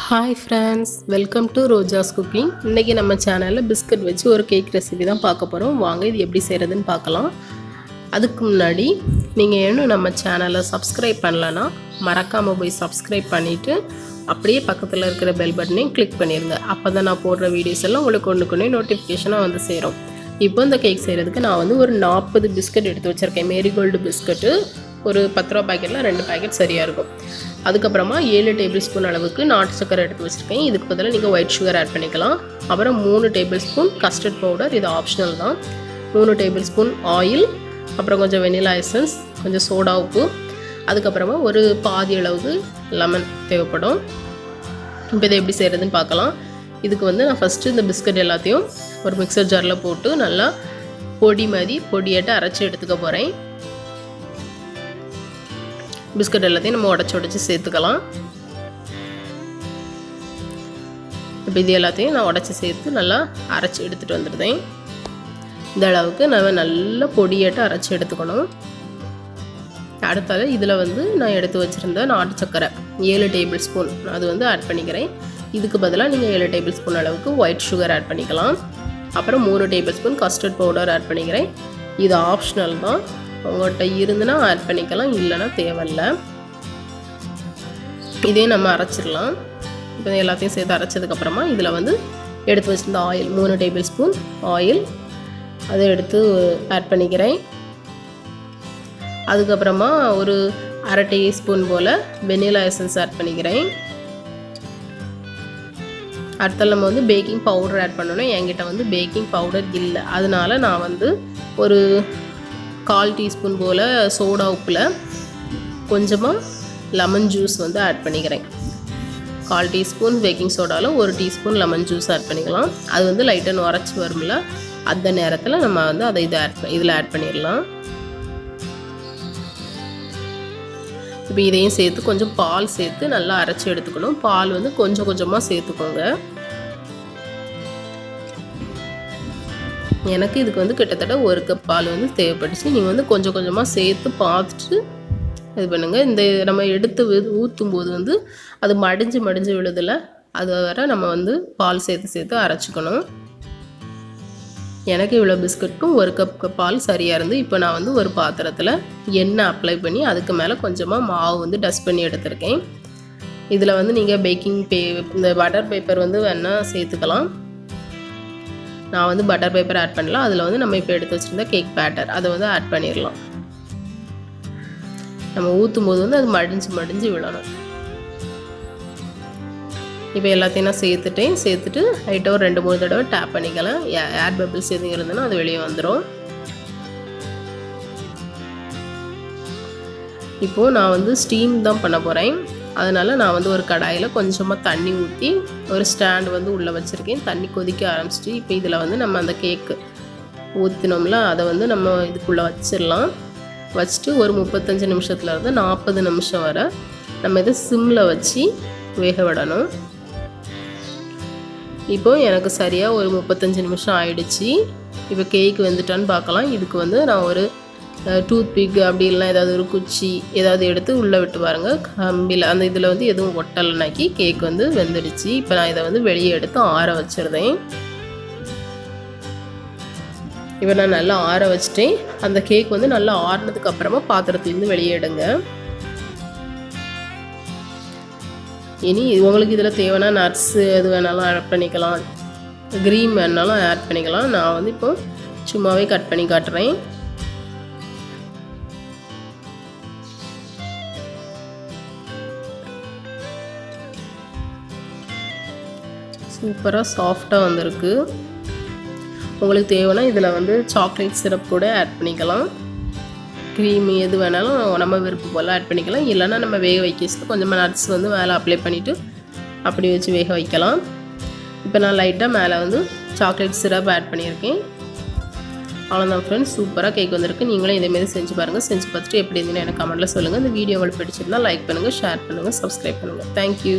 Hi friends, welcome to ROJAS cooking. இன்னைக்கு நம்ம சேனல்ல பிஸ்கட் வச்சு ஒரு கேக் ரெசிபி தான் பார்க்க போறோம். வாங்க இது எப்படி செய்யறதுன்னு பார்க்கலாம். அதுக்கு முன்னாடி நீங்க இன்னும் நம்ம சேனலை சப்ஸ்கிரைப் பண்ணலனா மறக்காம போய் சப்ஸ்கிரைப் பண்ணிட்டு அப்படியே பக்கத்துல இருக்கிற பெல் பட்டனையும் கிளிக் பண்ணிருங்க. அப்பதான் நான் போடுற வீடியோஸ் எல்லாம் உங்களுக்கு ஒண்ணுக்குனே நோட்டிஃபிகேஷனா வந்து சேரும். இப்போ இந்த கேக் செய்யறதுக்கு நான் வந்து ஒரு 40 பிஸ்கட் எடுத்து வச்சிருக்கேன். மேரிகோல்டு பிஸ்கட் ஒரு 10 ரூபாய் பாக்கெட்ல 2 பாக்கெட் சரியா இருக்கும். அதுக்கப்புறமா 7 டேபிள் ஸ்பூன் அளவுக்கு நாட்டு சக்கரை எடுத்து வச்சுருக்கேன். இதுக்கு பதிலாக நீங்கள் ஒயிட் சுகர் ஆட் பண்ணிக்கலாம். அப்புறம் 3 டேபிள் ஸ்பூன் கஸ்டர்ட் பவுடர், இது ஆப்ஷனல் தான். 3 டேபிள் ஸ்பூன் ஆயில், அப்புறம் கொஞ்சம் வெனிலா எசன்ஸ், கொஞ்சம் சோடா உப்பு, அதுக்கப்புறமா ஒரு பாதி அளவுக்கு லெமன் தேவைப்படும். இப்போ இதை எப்படி செய்கிறதுன்னு பார்க்கலாம். இதுக்கு வந்து நான் ஃபஸ்ட்டு இந்த பிஸ்கட் எல்லாத்தையும் ஒரு மிக்சர் ஜாரில் போட்டு நல்லா பொடியாட்ட அரைச்சி எடுத்துக்க போகிறேன். பிஸ்கட் எல்லாத்தையும் நம்ம உடச்சி சேர்த்துக்கலாம். இப்போ இது எல்லாத்தையும் நான் உடச்சி சேர்த்து நல்லா அரைச்சி எடுத்துகிட்டு வந்துடுறேன். இந்த அளவுக்கு நம்ம நல்லா பொடியாட்ட அரைச்சி எடுத்துக்கணும். அடுத்தது இதில் வந்து நான் எடுத்து வச்சுருந்த நாட்டு சக்கரை 7 டேபிள் ஸ்பூன் அது வந்து ஆட் பண்ணிக்கிறேன். இதுக்கு பதிலாக நீங்கள் 7 டேபிள் ஸ்பூன் அளவுக்கு ஒயிட் சுகர் ஆட் பண்ணிக்கலாம். அப்புறம் 3 tablespoon custard powder add பண்ணிக்கிறேன். இது ஆப்ஷனல் தான், உங்கள்கிட்ட இருந்துன்னா ஆட் பண்ணிக்கலாம், இல்லைன்னா தேவையில்லை. இதே நம்ம அரைச்சிடலாம். இப்போ எல்லாத்தையும் சேர்த்து அரைச்சதுக்கப்புறமா இதில் வந்து எடுத்து வச்சுருந்த ஆயில் 3 டேபிள் ஸ்பூன் ஆயில் அதை எடுத்து ஆட் பண்ணிக்கிறேன். அதுக்கப்புறமா ஒரு அரை டீஸ்பூன் போல் வெனிலா எசன்ஸ் ஆட் பண்ணிக்கிறேன். அடுத்த நம்ம வந்து பேக்கிங் பவுடர் ஆட் பண்ணணும். என்கிட்ட வந்து பேக்கிங் பவுடர் இல்லை, அதனால நான் வந்து ஒரு 1/4 டீஸ்பூன் போல் சோடா உப்பில் கொஞ்சமாக லெமன் ஜூஸ் வந்து ஆட் பண்ணிக்கிறேன். 1/4 டீஸ்பூன் பேக்கிங் சோடாவில் 1 டீஸ்பூன் லெமன் ஜூஸ் ஆட் பண்ணிக்கலாம். அது வந்து லைட்டாக உரைச்சி வரும்ல, அந்த நேரத்தில் நம்ம வந்து அதை இதில் ஆட் பண்ணிடலாம். இப்போ இதையும் சேர்த்து கொஞ்சம் பால் சேர்த்து நல்லா அரைச்சி எடுத்துக்கணும். பால் வந்து கொஞ்சம் கொஞ்சமாக சேர்த்துக்கோங்க. எனக்கு இதுக்கு வந்து கிட்டத்தட்ட 1 கப் பால் வந்து தேவைப்பட்டுச்சு. நீங்கள் வந்து கொஞ்சம் கொஞ்சமாக சேர்த்து பார்த்துட்டு இது பண்ணுங்கள். இந்த நம்ம எடுத்து ஊற்றும் போது வந்து அது மடிஞ்சு விழுதில்ல, அது வர நம்ம வந்து பால் சேர்த்து அரைச்சிக்கணும். எனக்கு இவ்வளோ பிஸ்கட்டும் 1 கப் பால் சரியாக இருந்து இப்போ நான் வந்து ஒரு பாத்திரத்தில் எண்ணெய் அப்ளை பண்ணி அதுக்கு மேலே கொஞ்சமாக மாவு வந்து டஸ்ட் பண்ணி எடுத்துருக்கேன். இதில் வந்து நீங்கள் இந்த பட்டர் பேப்பர் வந்து வேணால் சேர்த்துக்கலாம். நான் வந்து பட்டர் பேப்பர் ஆட் பண்ணலாம். அதில் வந்து நம்ம இப்போ எடுத்து வச்சுருந்த கேக் பேட்டர் அதை வந்து ஆட் பண்ணிடலாம். நம்ம ஊற்றும் போது வந்து அது மடிஞ்சு விழணும். இப்போ எல்லாத்தையும் நான் சேர்த்துட்டு லைட்டாக ஒரு 2-3 தடவை டேப் பண்ணிக்கலாம். ஏர் பபிள்ஸ் எதுவும் இருந்ததுன்னா அது வெளியே வந்துடும். இப்போது நான் வந்து ஸ்டீம் தான் பண்ண போகிறேன். அதனால் நான் வந்து ஒரு கடாயில் கொஞ்சமாக தண்ணி ஊற்றி ஒரு ஸ்டாண்ட் வந்து உள்ளே வச்சுருக்கேன். தண்ணி கொதிக்க ஆரம்பிச்சிட்டு இப்போ இதில் வந்து நம்ம அந்த கேக்கு ஊற்றினோம்ல அதை வந்து நம்ம இதுக்குள்ளே வச்சிடலாம். வச்சுட்டு ஒரு 35 நிமிஷத்துலேருந்து 40 நிமிஷம் வரை நம்ம இதை சிம்மில் வச்சு வேக விடணும். இப்போது எனக்கு சரியாக ஒரு 35 நிமிஷம் ஆயிடுச்சு. இப்போ கேக் வெந்துட்டான்னு பார்க்கலாம். இதுக்கு வந்து நான் ஒரு டூத் பிக் அப்படி இல்லைனா ஏதாவது ஒரு குச்சி ஏதாவது எடுத்து உள்ளே விட்டு பாருங்கள். கம்பியில் அந்த இதில் வந்து எதுவும் ஒட்டலைனாக்கி கேக் வந்து வெந்துடுச்சு. இப்போ நான் இதை வந்து வெளியே எடுத்து ஆற வச்சிருந்தேன். இப்போ நான் நல்லா ஆற வச்சுட்டேன். அந்த கேக் வந்து நல்லா ஆறினதுக்கு அப்புறமா பாத்திரத்துலேருந்து வெளியே எடுங்க. இனி உங்களுக்கு இதில் தேவைன்னா நட்ஸு எது வேணாலும் ஆட் பண்ணிக்கலாம், க்ரீம் வேணாலும் ஆட் பண்ணிக்கலாம். நான் வந்து இப்போ சும்மாவே கட் பண்ணி காட்டுறேன். சூப்பராக சாஃப்டாக வந்திருக்கு. உங்களுக்கு தேவைன்னா இதில் வந்து சாக்லேட் சிரப் கூட ஆட் பண்ணிக்கலாம். க்ரீம் எது வேணாலும் நம்ம விருப்பம் போல் ஆட் பண்ணிக்கலாம். இல்லைன்னா நம்ம வேக வைக்க கொஞ்சமாக நட்ஸ் வந்து மேலே அப்ளை பண்ணிவிட்டு அப்படி வச்சு வேக வைக்கலாம். இப்போ நான் லைட்டாக மேலே வந்து சாக்லேட் சிரப் ஆட் பண்ணியிருக்கேன். அவ்வளோதான் ஃப்ரெண்ட்ஸ், சூப்பராக கேக் வந்திருக்கு. நீங்களும் இதேமாரி செஞ்சு பாருங்கள். செஞ்சு பார்த்துட்டு எப்படி இருந்தீங்கன்னா எனக்கு கமெண்ட்டில் சொல்லுங்கள். இந்த வீடியோ உங்களுக்கு பிடிச்சிருந்தால் லைக் பண்ணுங்கள், ஷேர் பண்ணுங்கள், சப்ஸ்கிரைப் பண்ணுங்கள். தேங்க்யூ.